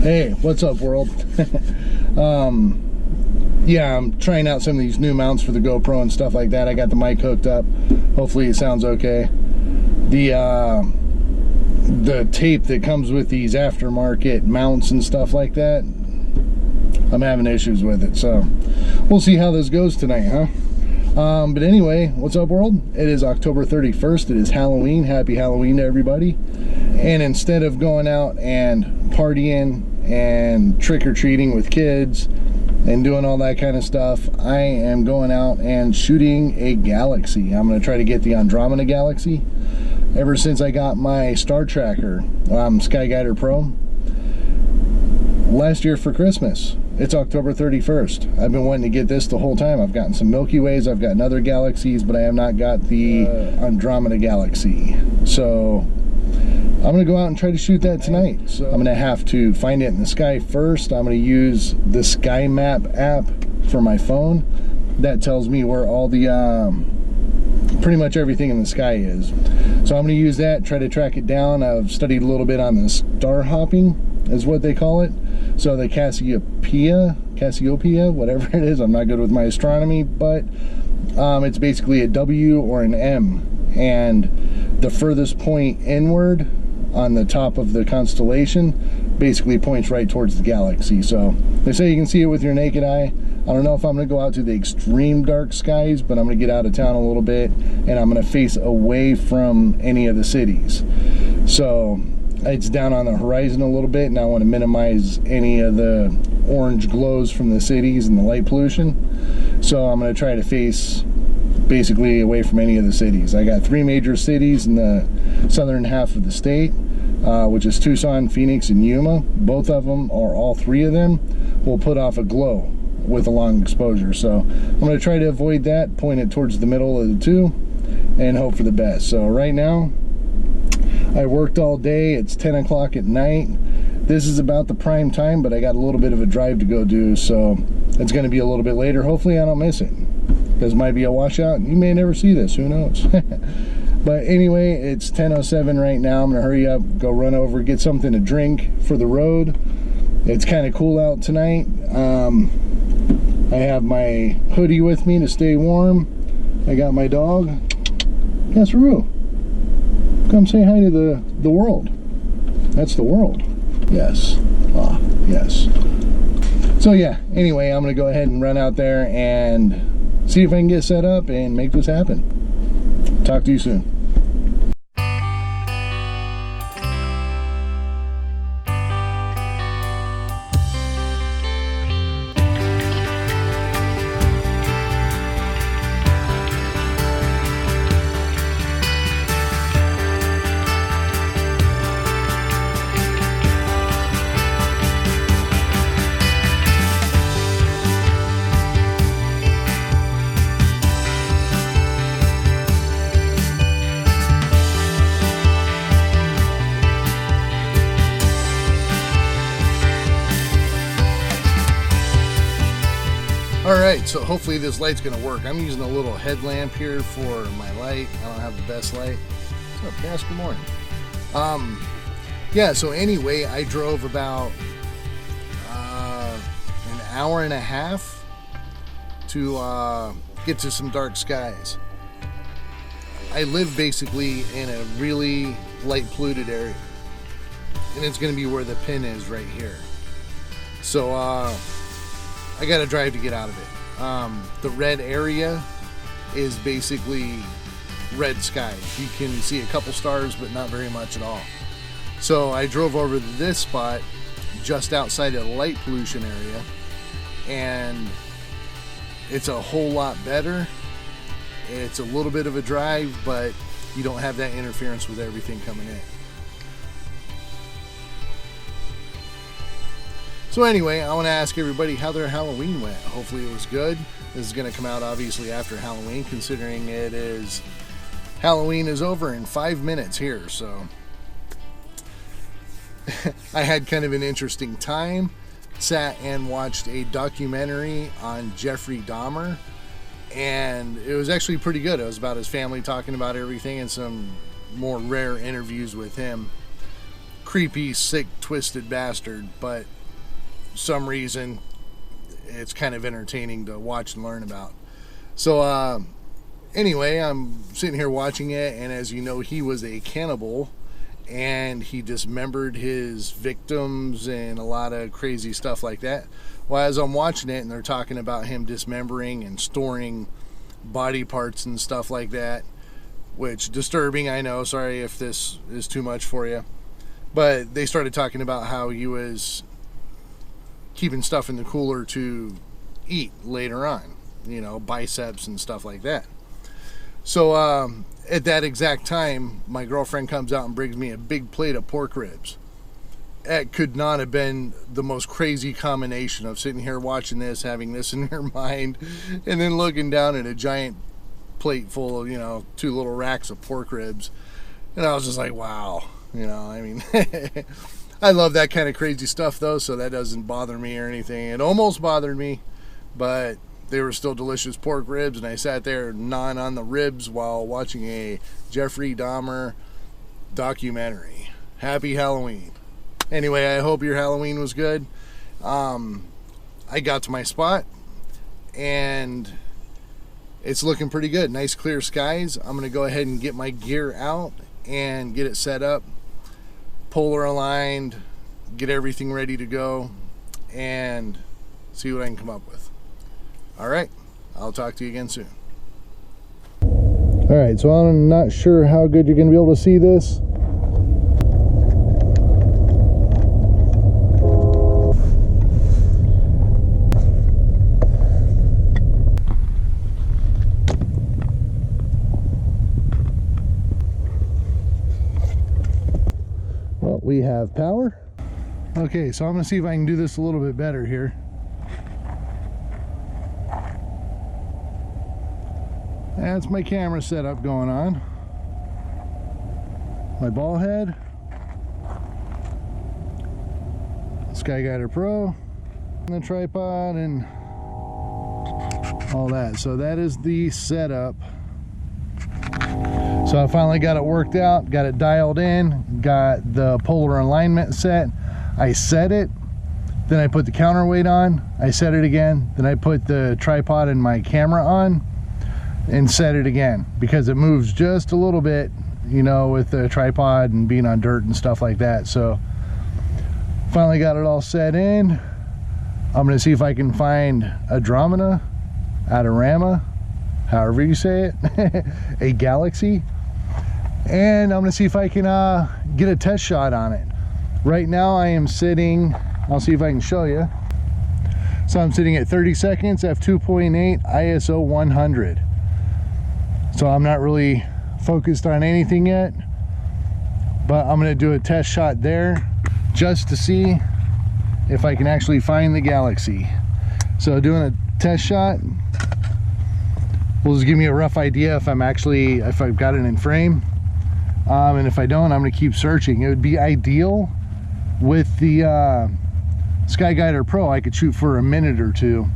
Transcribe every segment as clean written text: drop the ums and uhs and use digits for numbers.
Hey, what's up, world? Yeah, I'm trying out some of these new mounts for the GoPro and stuff like that. I got the mic hooked up. Hopefully it sounds okay. The tape that comes with these aftermarket mounts and stuff like that, I'm having issues with it. So we'll see how this goes tonight, huh? But anyway, what's up, world? It is October 31st. It is Halloween. Happy Halloween to everybody. And instead of going out and partying and trick-or-treating with kids and doing all that kind of stuff, I am going out and shooting a galaxy. I'm going to try to get the Andromeda galaxy. Ever since I got my star tracker, Skyguider Pro, last year for Christmas. It's October 31st. I've been wanting to get this the whole time. I've gotten some Milky Ways, I've gotten other galaxies, but I have not got the Andromeda galaxy. So I'm gonna go out and try to shoot that tonight. So I'm gonna have to find it in the sky first. I'm gonna use the Sky Map app for my phone. That tells me where all the pretty much everything in the sky is. So I'm gonna use that, try to track it down. I've studied a little bit on the star hopping, is what they call it. So the Cassiopeia, whatever it is. I'm not good with my astronomy, but it's basically a W or an M, and the furthest point inward on the top of the constellation basically points right towards the galaxy. So they say you can see it with your naked eye. I don't know if I'm going to go out to the extreme dark skies, but I'm going to get out of town a little bit, and I'm going to face away from any of the cities. So it's down on the horizon a little bit, and I want to minimize any of the orange glows from the cities and the light pollution. So I'm going to try to face basically away from any of the cities. I got 3 major cities in the southern half of the state, which is Tucson, Phoenix, and Yuma. Both of them, or all 3 of them, will put off a glow with a long exposure. So I'm going to try to avoid that, point it towards the middle of the 2, and hope for the best. So right now, I worked all day. It's 10 o'clock at night. This is about the prime time, but I got a little bit of a drive to go do, so it's going to be a little bit later. Hopefully I don't miss it. This might be a washout. You may never see this. Who knows? But anyway, it's 10:07 right now. I'm going to hurry up, go run over, get something to drink for the road. It's kind of cool out tonight. I have my hoodie with me to stay warm. I got my dog. Kasparoo. Come say hi to the world. That's the world. Yes. Ah, yes. So yeah, anyway, I'm going to go ahead and run out there and see if I can get set up and make this happen. Talk to you soon. Alright, so hopefully this light's going to work. I'm using a little headlamp here for my light. I don't have the best light. What's up, Cass? Good morning. Yeah, so anyway, I drove about an hour and a half to get to some dark skies. I live basically in a really light polluted area, and it's going to be where the pin is right here. So I got to drive to get out of it. The red area is basically red sky. You can see a couple stars, but not very much at all. So I drove over to this spot just outside of the light pollution area, and it's a whole lot better. It's a little bit of a drive, but you don't have that interference with everything coming in. So anyway, I want to ask everybody how their Halloween went. Hopefully it was good. This is going to come out obviously after Halloween, considering Halloween is over in 5 minutes here. So I had kind of an interesting time. Sat and watched a documentary on Jeffrey Dahmer, and it was actually pretty good. It was about his family, talking about everything, and some more rare interviews with him. creepy, sick, twisted bastard, but some reason it's kind of entertaining to watch and learn about. So anyway, I'm sitting here watching it, and as you know, he was a cannibal, and he dismembered his victims and a lot of crazy stuff like that. Well, as I'm watching it and they're talking about him dismembering and storing body parts and stuff like that, which disturbing, I know, sorry if this is too much for you, but they started talking about how he was keeping stuff in the cooler to eat later on, you know, biceps and stuff like that. So at that exact time, my girlfriend comes out and brings me a big plate of pork ribs. It could not have been the most crazy combination of sitting here watching this, having this in your mind, and then looking down at a giant plate full of, you know, 2 little racks of pork ribs. And I was just like, wow, you know, I mean, I love that kind of crazy stuff though, so that doesn't bother me or anything. It almost bothered me, but they were still delicious pork ribs, and I sat there gnawing on the ribs while watching a Jeffrey Dahmer documentary. Happy Halloween. Anyway, I hope your Halloween was good. I got to my spot, and it's looking pretty good. Nice clear skies. I'm going to go ahead and get my gear out and get it set up, polar aligned, get everything ready to go, and see what I can come up with. All right, I'll talk to you again soon. All right, so I'm not sure how good you're going to be able to see this. Well, we have power. Okay, so I'm going to see if I can do this a little bit better here. That's my camera setup going on. My ball head. SkyGuider Pro. And the tripod and all that. So that is the setup. So I finally got it worked out, got it dialed in, got the polar alignment set. I set it, then I put the counterweight on, I set it again, then I put the tripod and my camera on and set it again, because it moves just a little bit, you know, with the tripod and being on dirt and stuff like that. So finally got it all set in. I'm going to see if I can find Adromeda, however you say it, a galaxy, and I'm going to see if I can get a test shot on it. Right now I am sitting, I'll see if I can show you. So I'm sitting at 30 seconds, f2.8, ISO 100. So I'm not really focused on anything yet, but I'm going to do a test shot there just to see if I can actually find the galaxy. So doing a test shot will just give me a rough idea if I've got it in frame, and if I don't, I'm going to keep searching. It would be ideal with the SkyGuider Pro. I could shoot for a minute or two,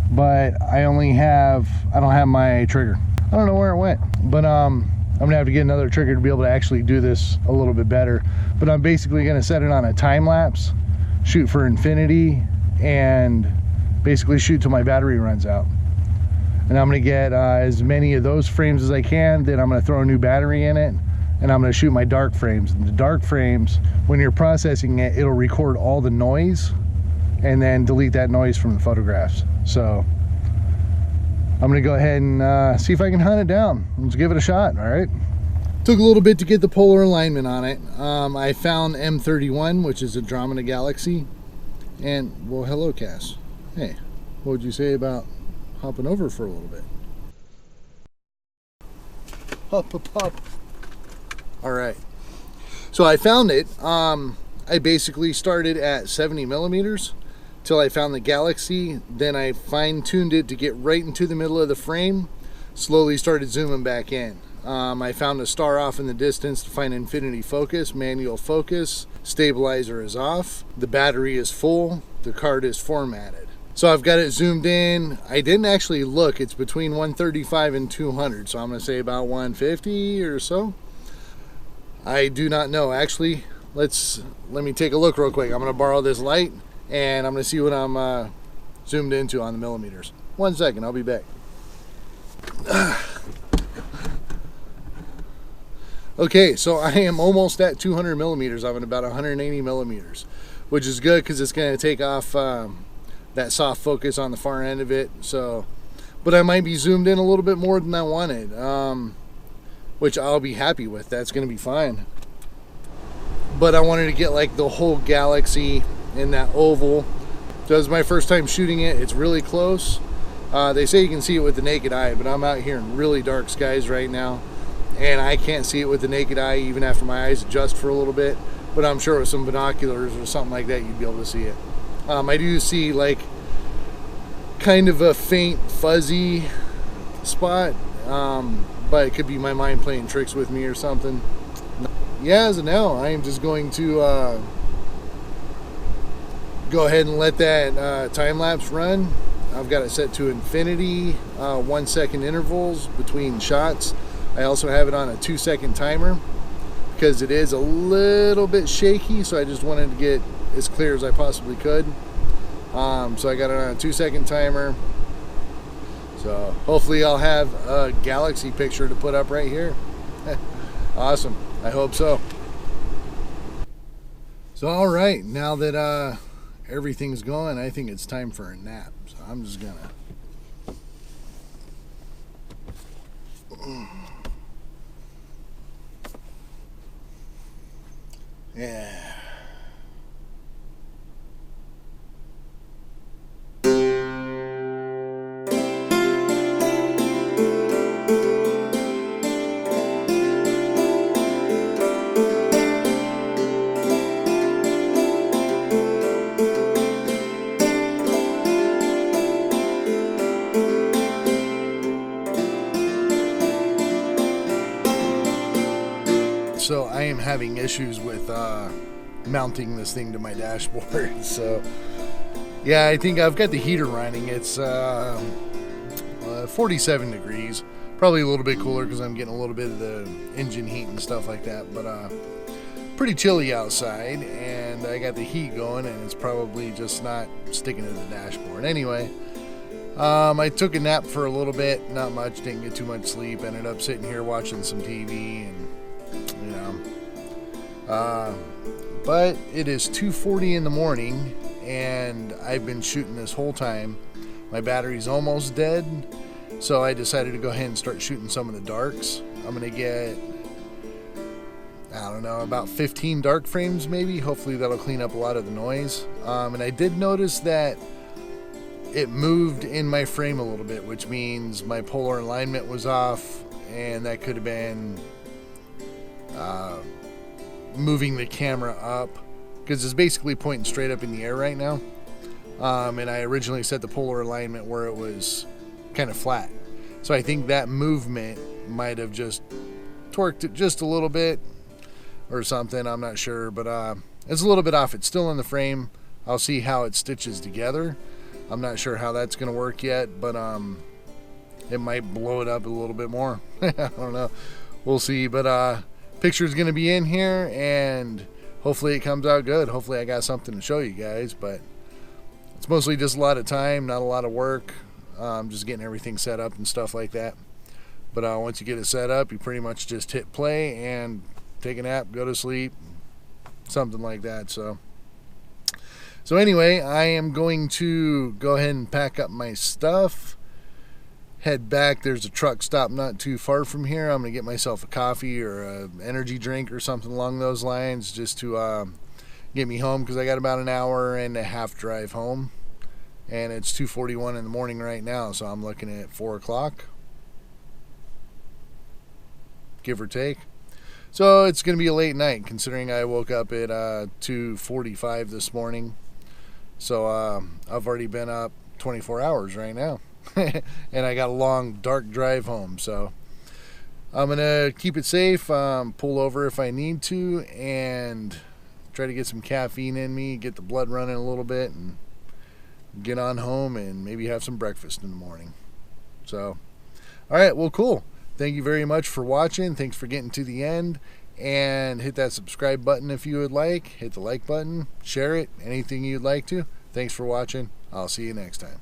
but I don't have my trigger. I don't know where it went, but I'm gonna have to get another trigger to be able to actually do this a little bit better. But I'm basically gonna set it on a time lapse, shoot for infinity, and basically shoot till my battery runs out. And I'm gonna get as many of those frames as I can, then I'm gonna throw a new battery in it, and I'm gonna shoot my dark frames. And the dark frames, when you're processing it, it'll record all the noise and then delete that noise from the photographs. So I'm gonna go ahead and see if I can hunt it down. Let's give it a shot, all right? Took a little bit to get the polar alignment on it. I found M31, which is Adromeda Galaxy. And, well, hello, Cass. Hey, what would you say about hopping over for a little bit? Hop. All right. So I found it. I basically started at 70 millimeters. Till I found the galaxy, then I fine-tuned it to get right into the middle of the frame, slowly started zooming back in. I found a star off in the distance to find infinity focus, manual focus, stabilizer is off, the battery is full, the card is formatted. So I've got it zoomed in. I didn't actually look, it's between 135 and 200, so I'm going to say about 150 or so. I do not know. Actually, let me take a look real quick. I'm going to borrow this light, and I'm going to see what I'm zoomed into on the millimeters. 1 second, I'll be back. Okay, so I am almost at 200 millimeters. I'm at about 180 millimeters, which is good because it's going to take off that soft focus on the far end of it. So, but I might be zoomed in a little bit more than I wanted, which I'll be happy with. That's going to be fine. But I wanted to get like the whole galaxy in that oval. So it's my first time shooting it. It's really close. They say you can see it with the naked eye, but I'm out here in really dark skies right now, and I can't see it with the naked eye even after my eyes adjust for a little bit. But I'm sure with some binoculars or something like that, you'd be able to see it. I do see like kind of a faint fuzzy spot, but it could be my mind playing tricks with me or something. Yeah, as of now, I am just going to go ahead and let that time-lapse run. I've got it set to infinity, 1 second intervals between shots. I also have it on a 2-second timer because it is a little bit shaky, so I just wanted to get as clear as I possibly could. So I got it on a 2-second timer. So hopefully I'll have a galaxy picture to put up right here. Awesome. I hope so. So all right, now that everything's going, I think it's time for a nap. So I'm just gonna yeah. So I am having issues with mounting this thing to my dashboard. So yeah, I think I've got the heater running. It's 47 degrees, probably a little bit cooler because I'm getting a little bit of the engine heat and stuff like that, but pretty chilly outside, and I got the heat going, and it's probably just not sticking to the dashboard. Anyway, I took a nap for a little bit, not much, didn't get too much sleep, ended up sitting here watching some TV, and you know, but it is 2:40 in the morning, and I've been shooting this whole time. My battery's almost dead, so I decided to go ahead and start shooting some of the darks. I'm gonna get, I don't know, about 15 dark frames maybe. Hopefully that'll clean up a lot of the noise. And I did notice that it moved in my frame a little bit, which means my polar alignment was off, and that could have been moving the camera up, because it's basically pointing straight up in the air right now. And I originally set the polar alignment where it was kind of flat, so I think that movement might have just torqued it just a little bit or something. I'm not sure, but it's a little bit off. It's still in the frame. I'll see how it stitches together. I'm not sure how that's going to work yet, but it might blow it up a little bit more. I don't know. We'll see. But picture's going to be in here, and hopefully it comes out good. Hopefully I got something to show you guys, but it's mostly just a lot of time, not a lot of work. Just getting everything set up and stuff like that. But once you get it set up, you pretty much just hit play and take a nap, go to sleep, something like that. So anyway, I am going to go ahead and pack up my stuff, head back. There's a truck stop not too far from here. I'm going to get myself a coffee or an energy drink or something along those lines, just to get me home, because I got about an hour and a half drive home, and it's 2:41 in the morning right now, so I'm looking at 4 o'clock, give or take. So it's going to be a late night, considering I woke up at 2:45 this morning. So I've already been up 24 hours right now. And I got a long, dark drive home. So I'm going to keep it safe, pull over if I need to, and try to get some caffeine in me, get the blood running a little bit, and get on home and maybe have some breakfast in the morning. So, all right, well, cool. Thank you very much for watching. Thanks for getting to the end. and hit that subscribe button if you would like. Hit the like button, share it, anything you'd like to. Thanks for watching. I'll see you next time.